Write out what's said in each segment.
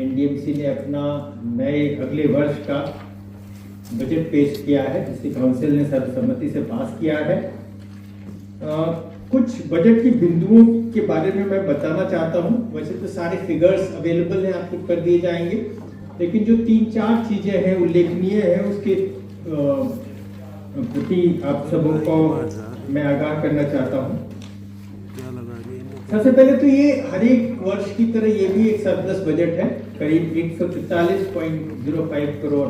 NDMC ने अपना नए अगले वर्ष का बजट पेश किया है, जिसे काउंसिल ने सर्वसम्मति से पास किया है। कुछ बजट की बिंदुओं के बारे में मैं बताना चाहता हूं। वैसे तो सारे फिगर्स अवेलेबल हैं, आपको कर दिए जाएंगे, लेकिन जो 3-4 चीजें हैं उल्लेखनीय है, उसके प्रति आप सबों को मैं आगाह करना चाहता हूं। सबसे पहले तो ये हर एक वर्ष की तरह ये भी एक सरप्लस बजट है। करीब 143.05 करोड़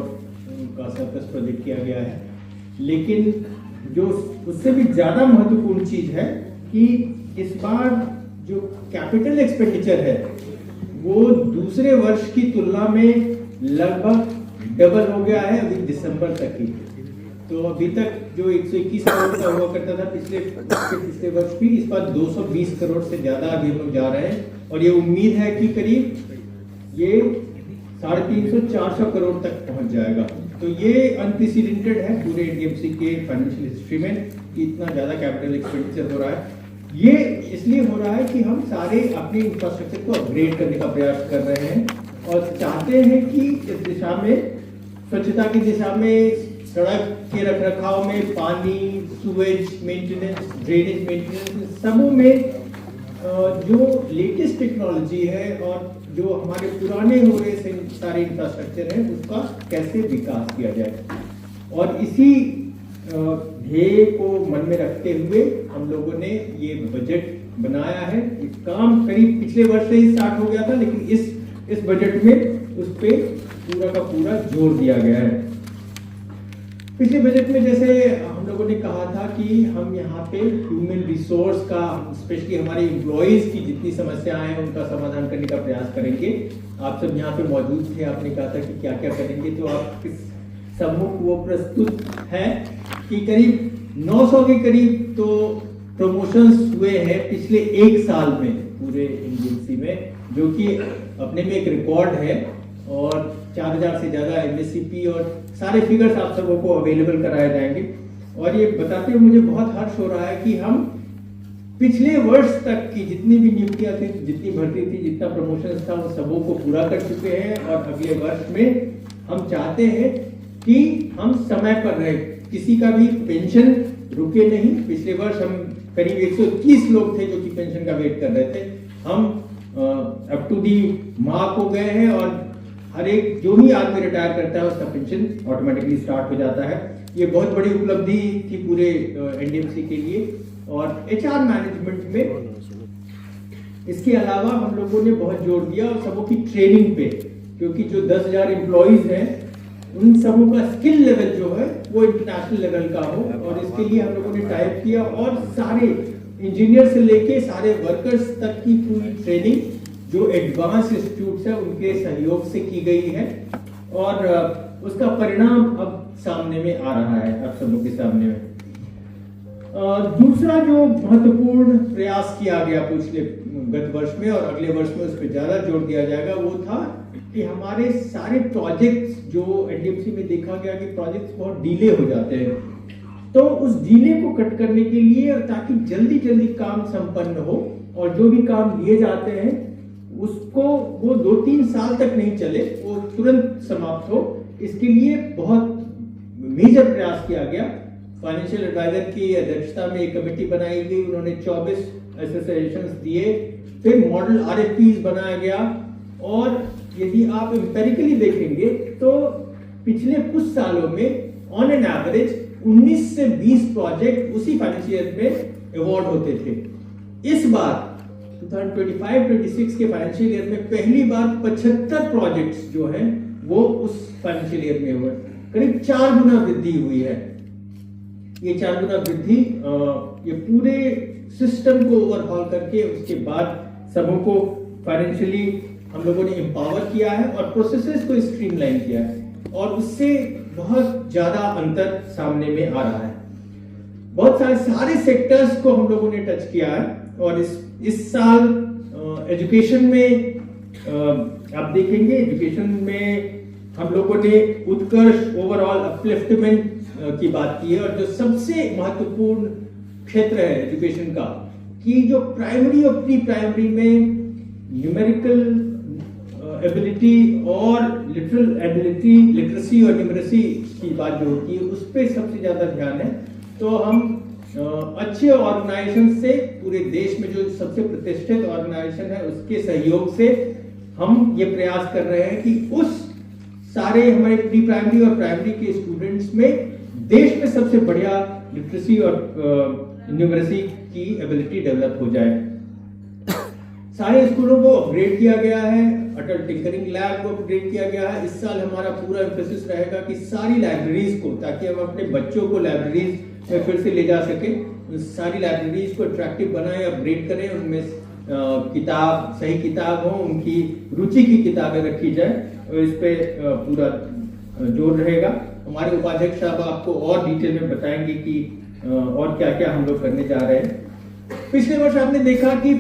का सरप्लस प्रोजेक्ट किया गया है। लेकिन जो उससे भी ज्यादा महत्वपूर्ण चीज है कि इस बार जो कैपिटल एक्सपेंडिचर है वो दूसरे वर्ष की तुलना में लगभग डबल हो गया है अभी दिसंबर तक ही। तो अभी तक जो 121 करोड़ का हुआ करता था पिछले वर्ष भी, इस बार 220 करोड़ से ज्यादा अभी हम लोग जा रहे हैं। और ये उम्मीद है कि करीब ये 350-400 करोड़ तक पहुंच जाएगा। तो ये अनप्रेसिडेंटेड है पूरे एनडीएमसी के फाइनेंशियल हिस्ट्री में कि इतना ज्यादा कैपिटल एक्सपेंडिचर हो रहा है। ये इसलिए हो रहा है कि हम सारे अपने इंफ्रास्ट्रक्चर को अपग्रेड करने का प्रयास कर रहे हैं और चाहते हैं कि इस दिशा में, स्वच्छता की दिशा में, सड़क के रखरखाव में, पानी, सुवेज मेंटेनेंस, ड्रेनेज मेंटेनेंस, सबों में जो लेटेस्ट टेक्नोलॉजी है और जो हमारे पुराने हो रहे सारे इंफ्रास्ट्रक्चर है उसका कैसे विकास किया जाए। और इसी ध्येय को मन में रखते हुए हम लोगों ने ये बजट बनाया है। काम करीब पिछले वर्ष से ही स्टार्ट हो गया था, लेकिन इस बजट में उस पे पूरा का पूरा जोर दिया गया है। पिछले बजट में जैसे हम लोगों ने कहा था कि हम यहाँ पे ह्यूमन रिसोर्स का, स्पेशली हमारे एम्प्लॉइज की जितनी समस्याएं हैं उनका समाधान करने का प्रयास करेंगे। आप सब यहाँ पे मौजूद थे, आपने कहा था कि क्या क्या करेंगे, तो आप इस सम्मुख वो प्रस्तुत है कि करीब 900 के करीब तो प्रमोशंस हुए हैं पिछले 1 साल में पूरे एनडीएमसी में, जो कि अपने में एक रिकॉर्ड है। और 4000 से ज्यादा एमएससीपी और सारे फिगर्स आप सबों को अवेलेबल कराए जाएंगे। और ये बताते हुए मुझे बहुत हर्ष हो रहा है कि हम पिछले वर्ष तक की जितनी भी नियुक्तियां थी, जितनी भर्ती थी, जितना प्रमोशन था, उन सबों को पूरा कर चुके हैं। और अगले वर्ष में हम चाहते हैं कि हम समय पर रहे, किसी का भी पेंशन रुके नहीं। पिछले वर्ष हम करीब 121 लोग थे जो कि पेंशन का वेट कर रहे थे। हम अप टू दी मार्क हो गए हैं और हर एक जो भी आदमी रिटायर करता है उसका पेंशन ऑटोमेटिकली स्टार्ट हो जाता है। ये बहुत बड़ी उपलब्धि थी पूरे एनडीएमसी के लिए। और एचआर मैनेजमेंट में इसके अलावा हम लोगों ने बहुत जोर दिया और सबों की ट्रेनिंग पे, क्योंकि जो 10,000 एम्प्लॉइज हैं उन सबों का स्किल लेवल जो है वो इंटरनेशनल लेवल का हो। और इसके लिए हम लोगों ने टाइप किया और सारे इंजीनियर से लेके सारे वर्कर्स तक की पूरी ट्रेनिंग जो एडवांस इंस्टीट्यूट्स है उनके सहयोग से की गई है। और उसका परिणाम अब सामने में आ रहा है, आप सबों के सामने में। दूसरा जो महत्वपूर्ण प्रयास किया गया पिछले गत वर्ष में और अगले वर्ष में उस पर ज्यादा जोर दिया जाएगा, वो था कि हमारे सारे प्रोजेक्ट्स जो एनडीएमसी में देखा गया कि प्रोजेक्ट्स बहुत डीले हो जाते हैं, तो उस डीले को कट करने के लिए और ताकि जल्दी जल्दी काम संपन्न हो और जो भी काम लिए जाते हैं उसको वो 2-3 साल तक नहीं चले, वो तुरंत समाप्त हो, इसके लिए बहुत मेजर प्रयास किया गया। फाइनेंशियल एडवाइजर की अध्यक्षता में एक कमेटी बनाई गई, उन्होंने 24 एसोसिएशंस दिए, फिर मॉडल आरएफपीज बनाया गया। और यदि आप एम्पेरिकली देखेंगे तो पिछले कुछ सालों में ऑन एन एवरेज 19 से 20 प्रोजेक्ट उसी फाइनेंशियल ईयर में अवार्ड होते थे। इस बार 2025-26 के फाइनेंशियल ईयर में पहली बार 75 प्रोजेक्ट्स जो हैं वो उस फाइनेंशियल ईयर में हुए, करीब 4 गुना वृद्धि हुई है। ये 4 गुना वृद्धि ये पूरे सिस्टम को ओवरहॉल करके उसके बाद सबों को फाइनेंशियली हम लोगों ने एम्पावर किया है और प्रोसेसेस को स्ट्रीमलाइन किया है और उससे बहुत ज्यादा अंतर सामने में आ रहा है। बहुत सारे सेक्टर्स को हम लोगों ने टच किया है। और इस साल एजुकेशन में आप देखेंगे, एजुकेशन में हम लोगों ने उत्कर्ष, ओवरऑल अपलिफ्टमेंट की बात की है। और जो सबसे महत्वपूर्ण क्षेत्र है एजुकेशन का, कि जो प्राइमरी और प्री प्राइमरी में न्यूमेरिकल एबिलिटी और लिटरल एबिलिटी, लिटरेसी और न्यूमरेसी की बात जो होती है उस पर सबसे ज़्यादा ध्यान है। तो हम अच्छे ऑर्गेनाइजेशन से, पूरे देश में जो सबसे प्रतिष्ठित ऑर्गेनाइजेशन है उसके सहयोग से हम ये प्रयास कर रहे हैं कि उस सारे हमारे प्री प्राइमरी और प्राइमरी के स्टूडेंट्स में देश में सबसे बढ़िया लिटरेसी और न्यूमरेसी की एबिलिटी डेवलप हो जाए। सारे स्कूलों को अपग्रेड किया गया है, अटल टिंकरिंग लैब को अपग्रेड किया गया है। इस साल हमारा पूरा एम्फेसिस रहेगा कि सारी लाइब्रेरीज को, ताकि हम अपने बच्चों को लाइब्रेरीज में फिर से ले जा सके, सारी लाइब्रेरीज को अट्रैक्टिव बनाएं, अपग्रेड करें, उनमें किताब, सही किताब हो, उनकी रुचि की किताबें रखी जाए, इस पे पूरा जोर रहेगा। हमारे उपाध्यक्ष साहब आपको और डिटेल में बताएंगे कि और क्या क्या हम लोग करने जा रहे हैं। पिछले वर्ष आपने देखा कि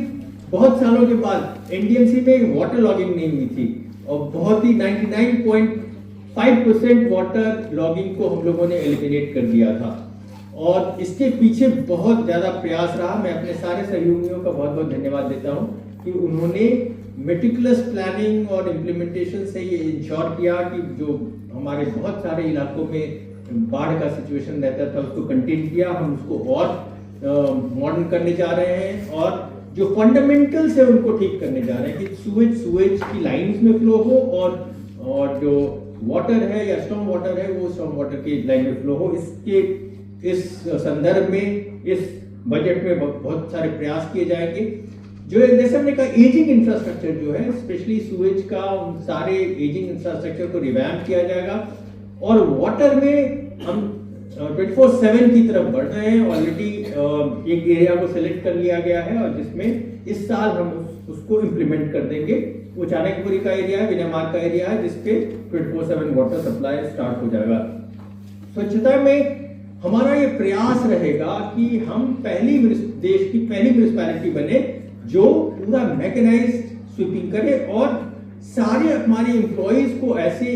बहुत सालों के बाद एनडीएमसी में वाटर लॉगिंग नहीं हुई थी और बहुत ही 99.5% वाटर लॉगिंग को हम लोगों ने एलिमिनेट कर दिया था और इसके पीछे बहुत ज्यादा प्रयास रहा। मैं अपने सारे सहयोगियों का बहुत बहुत धन्यवाद देता हूं कि उन्होंने मेटिकुलस प्लानिंग और इम्प्लीमेंटेशन से ये इंश्योर किया कि जो हमारे बहुत सारे इलाकों में बाढ़ का सिचुएशन रहता था उसको कंटेन किया। हम उसको और मॉडर्न करने जा रहे हैं और जो फंडामेंटल्स है उनको ठीक करने जा रहे हैं कि सुएज की लाइंस में फ्लो हो और जो वाटर है या स्टॉर्म वाटर है वो स्टॉर्म वाटर की लाइन में फ्लो हो। इस संदर्भ में इस बजट में बहुत सारे प्रयास किए जाएंगे। जो जैसे हमने कहा, एजिंग इंफ्रास्ट्रक्चर जो है, स्पेशली सूएज का, सारे एजिंग इंफ्रास्ट्रक्चर को रिवैम्प किया जाएगा और वाटर में हम 24/7 की तरफ बढ़ रहे हैं। ऑलरेडी एक एरिया को सिलेक्ट कर लिया गया है और जिसमें इस साल हम उसको इम्प्लीमेंट कर देंगे। वो चाणक्यपुरी का एरिया है, विनयमार्ग का एरिया है, जिसपे 24/7 वाटर सप्लाई स्टार्ट हो जाएगा। स्वच्छता में हमारा ये प्रयास रहेगा कि हम देश की पहली म्युनिसिपैलिटी बने जो पूरा मैकेनाइज्ड स्वीपिंग करे और सारे हमारे एम्प्लॉइज को ऐसे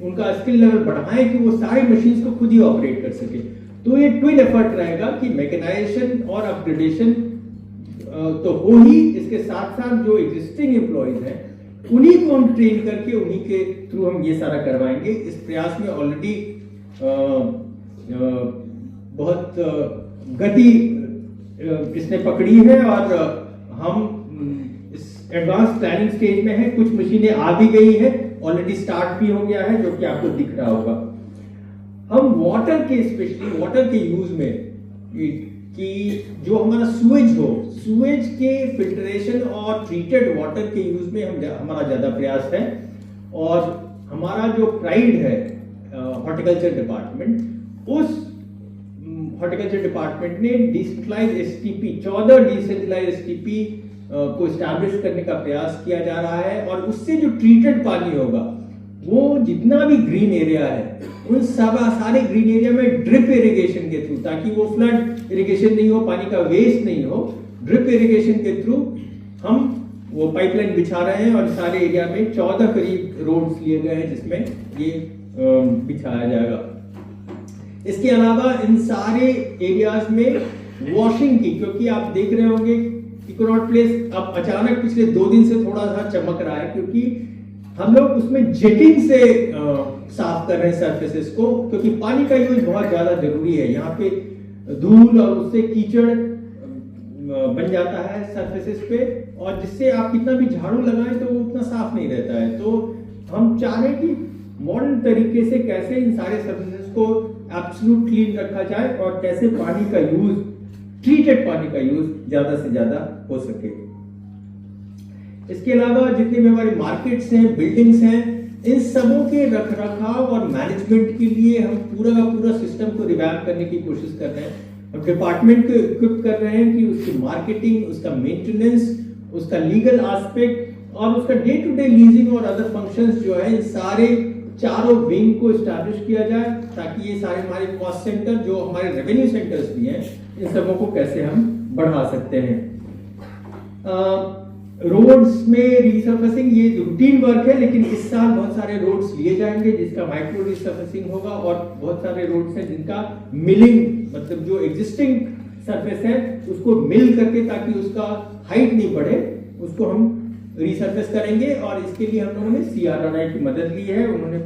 उनका स्किल लेवल बढ़ाएं कि वो सारी मशीन्स को खुद ही ऑपरेट कर सके। तो ये ट्विन एफर्ट रहेगा कि मैकेनाइजेशन और अपग्रेडेशन तो हो ही, इसके साथ साथ जो एग्जिस्टिंग एम्प्लॉइज हैं उन्हीं को हम ट्रेन करके उन्हीं के थ्रू हम ये सारा करवाएंगे। इस प्रयास में ऑलरेडी बहुत गति इसने पकड़ी है और हम इस एडवांस प्लानिंग स्टेज में है। कुछ मशीनें आ भी गई है, ऑलरेडी स्टार्ट भी हो गया है, जो कि आपको दिख रहा होगा। हम वाटर के, स्पेशली वाटर के यूज में कि जो हमारा सुएज के फिल्ट्रेशन और ट्रीटेड वाटर के यूज में हमारा ज्यादा प्रयास है। और हमारा जो प्राइड है हॉर्टिकल्चर डिपार्टमेंट, उस हॉर्टिकल्चर डिपार्टमेंट ने डिसेंट्रलाइज्ड एसटीपी 14 डिसेंट्रलाइज्ड एसटीपी को एस्टैब्लिश करने का प्रयास किया जा रहा है और उससे जो ट्रीटेड पानी होगा वो जितना भी ग्रीन एरिया है उन सारे ग्रीन एरिया में ड्रिप इरिगेशन के थ्रू, ताकि वो फ्लड इरिगेशन नहीं हो, पानी का वेस्ट नहीं हो, ड्रिप इरिगेशन के थ्रू हम वो पाइपलाइन बिछा रहे हैं और सारे एरिया में 14 करीब रोड्स लिए गए हैं जिसमें ये बिछाया जाएगा। इसके अलावा इन सारे एरियाज में वॉशिंग की, क्योंकि आप देख रहे होंगे इकोनॉट प्लेस अब अचानक पिछले 2 दिन से थोड़ा सा चमक रहा है, क्योंकि हम लोग उसमें जेटिंग से साफ कर रहे हैं सरफेसेस को, क्योंकि पानी का यूज बहुत ज्यादा जरूरी है। यहाँ पे धूल और उससे कीचड़ बन जाता है सरफेसेस पे और जिससे आप कितना भी झाड़ू लगाएं तो वो उतना साफ नहीं रहता है। तो हम चाह रहे हैं कि मॉडर्न तरीके से कैसे इन सारे सरफेसेस को एब्सोल्यूट क्लीन रखा जाए और कैसे पानी का यूज, ट्रीटेड पानी का यूज ज्यादा से ज्यादा हो सके। इसके अलावा जितने भी हमारे मार्केट्स हैं, बिल्डिंग्स हैं, इन सबों के रखरखाव और मैनेजमेंट के लिए हम पूरा का पूरा सिस्टम को रिवैम्प करने की कोशिश कर रहे हैं और डिपार्टमेंट को इक्विप कर रहे हैं कि उसकी मार्केटिंग, उसका मेंटेनेंस, उसका लीगल एस्पेक्ट और उसका डे टू डे लीजिंग और अदर फंक्शंस जो है, इन सारे चारों विंग को एस्टैब्लिश किया जाए, ताकि ये सारे हमारे कॉस्ट सेंटर जो हमारे रेवेन्यू सेंटर्स भी हैं, इन सबों को कैसे हम बढ़ा सकते हैं। रोड्स में रीसर्फेसिंग ये रूटीन वर्क है, लेकिन इस साल बहुत सारे रोड्स लिए जाएंगे जिसका माइक्रो रीसर्फेसिंग होगा और बहुत सारे रोड्स हैं जिनका मिलिंग, मतलब जो एग्जिस्टिंग सरफेस है उसको मिल करके, ताकि उसका हाइट नहीं बढ़े, उसको हम रिसर्फेस करेंगे और इसके लिए हम लोगों ने CRNI की मदद ली है। उन्होंने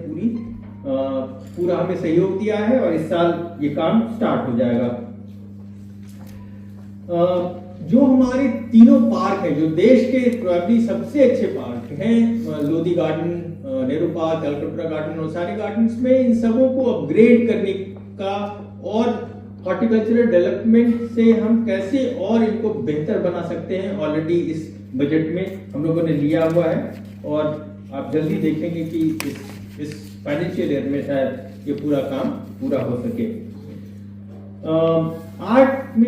पूरा हमें सहयोग दिया है और इस साल ये काम स्टार्ट हो जाएगा। जो हमारे तीनों पार्क हैं, जो देश के प्रोबेबली सबसे अच्छे पार्क हैं, Lodhi garden, Nehru park, Calcutta garden और सारे गार्डन्स में, इन सबों को अपग्रेड करने का और हॉर्टिकल्चरल डेवलपमेंट से हम कैसे और इनको बेहतर बना सकते हैं, ऑलरेडी इस बजट में हम लोगों ने लिया हुआ है और आप जल्दी देखेंगे कि इस फाइनेंशियल ईयर में शायद ये पूरा काम पूरा हो सके। आर्ट में